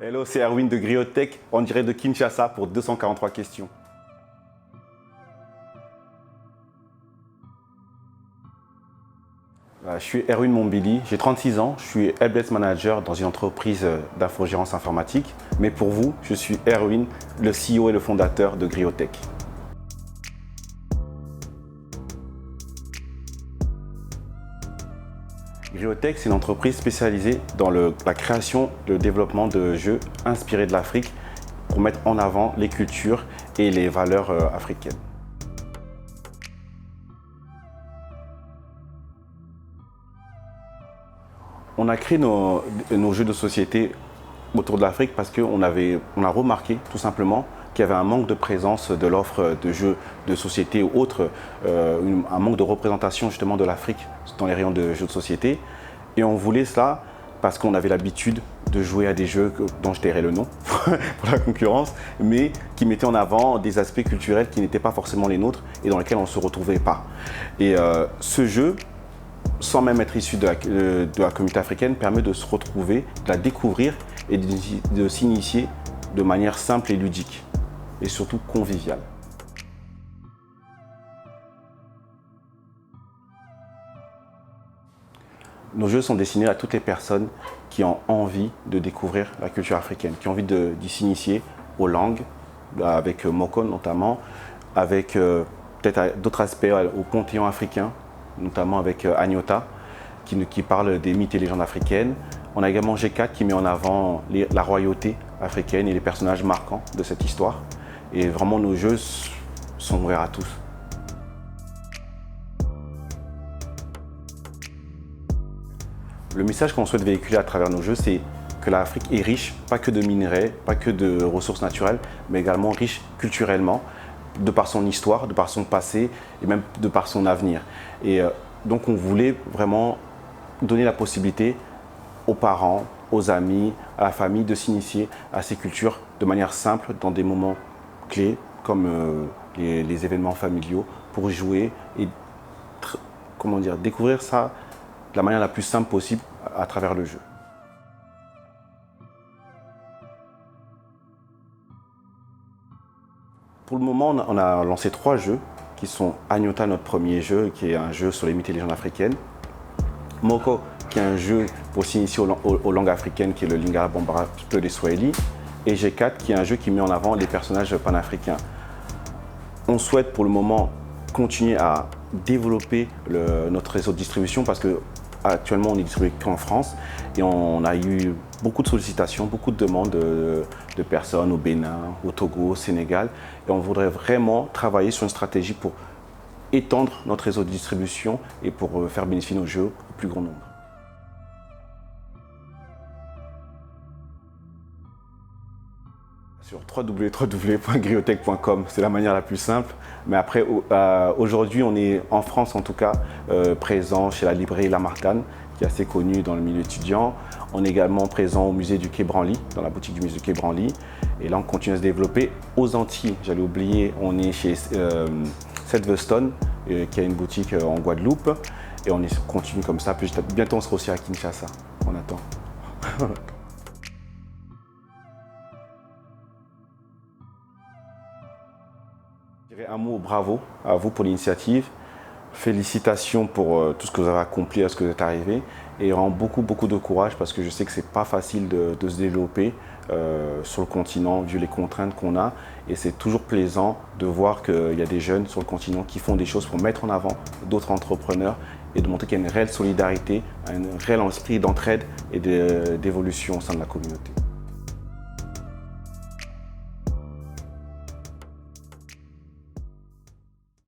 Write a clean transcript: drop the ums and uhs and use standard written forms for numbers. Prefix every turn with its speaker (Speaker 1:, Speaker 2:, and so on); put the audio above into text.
Speaker 1: Hello, c'est Erwin de Griotech, en direct de Kinshasa pour 243 questions. Je suis Erwin Mombili, j'ai 36 ans, je suis helpdesk manager dans une entreprise d'infogérance informatique. Mais pour vous, je suis Erwin, le CEO et le fondateur de Griotech. Griotech, c'est une entreprise spécialisée dans la création et le développement de jeux inspirés de l'Afrique pour mettre en avant les cultures et les valeurs africaines. On a créé nos jeux de société autour de l'Afrique parce qu'on a remarqué tout simplement qu'il y avait un manque de présence de l'offre de jeux de société ou autres, un manque de représentation justement de l'Afrique dans les rayons de jeux de société. Et on voulait cela parce qu'on avait l'habitude de jouer à des jeux dont je tairai le nom pour la concurrence, mais qui mettaient en avant des aspects culturels qui n'étaient pas forcément les nôtres et dans lesquels on ne se retrouvait pas. Et ce jeu, sans même être issu de la communauté africaine, permet de se retrouver, de la découvrir et de s'initier de manière simple et ludique, et surtout conviviale. Nos jeux sont destinés à toutes les personnes qui ont envie de découvrir la culture africaine, qui ont envie d'y s'initier aux langues, avec Moko notamment, avec peut-être d'autres aspects au panthéon africain, notamment avec Agnotta, qui parle des mythes et légendes africaines. On a également G4 qui met en avant la royauté africaine et les personnages marquants de cette histoire. Et vraiment, nos jeux sont ouverts à tous. Le message qu'on souhaite véhiculer à travers nos jeux, c'est que l'Afrique est riche, pas que de minerais, pas que de ressources naturelles, mais également riche culturellement, de par son histoire, de par son passé et même de par son avenir. Et donc on voulait vraiment donner la possibilité aux parents, aux amis, à la famille de s'initier à ces cultures de manière simple dans des moments clés comme les événements familiaux pour jouer et découvrir ça de la manière la plus simple possible à travers le jeu. Pour le moment, on a lancé 3 jeux qui sont Agnotta, notre premier jeu, qui est un jeu sur les mythes et légendes africaines. Moko, qui est un jeu pour s'initier aux langues africaines, qui est le Lingala Bambara Peu des Swahili. Et G4, qui est un jeu qui met en avant les personnages panafricains. On souhaite pour le moment continuer à développer notre réseau de distribution parce que actuellement on est distribué qu'en France et on a eu beaucoup de sollicitations, beaucoup de demandes de personnes au Bénin, au Togo, au Sénégal et on voudrait vraiment travailler sur une stratégie pour étendre notre réseau de distribution et pour faire bénéficier nos jeux au plus grand nombre. Sur www.griotech.com, c'est la manière la plus simple. Mais après, aujourd'hui, on est en France en tout cas présent chez la librairie Lamarcane, qui est assez connue dans le milieu étudiant. On est également présent au musée du Quai Branly, dans la boutique du musée du Quai Branly. Et là, on continue à se développer. Aux Antilles, j'allais oublier, on est chez Sedveston, qui a une boutique en Guadeloupe. Et on continue comme ça. Puis bientôt, on sera aussi à Kinshasa. On attend. Je dirais un mot bravo à vous pour l'initiative. Félicitations pour tout ce que vous avez accompli, à ce que vous êtes arrivé. Et vraiment beaucoup de courage parce que je sais que c'est pas facile de se développer sur le continent vu les contraintes qu'on a. Et c'est toujours plaisant de voir qu'il y a des jeunes sur le continent qui font des choses pour mettre en avant d'autres entrepreneurs et de montrer qu'il y a une réelle solidarité, un réel esprit d'entraide et d'évolution au sein de la communauté.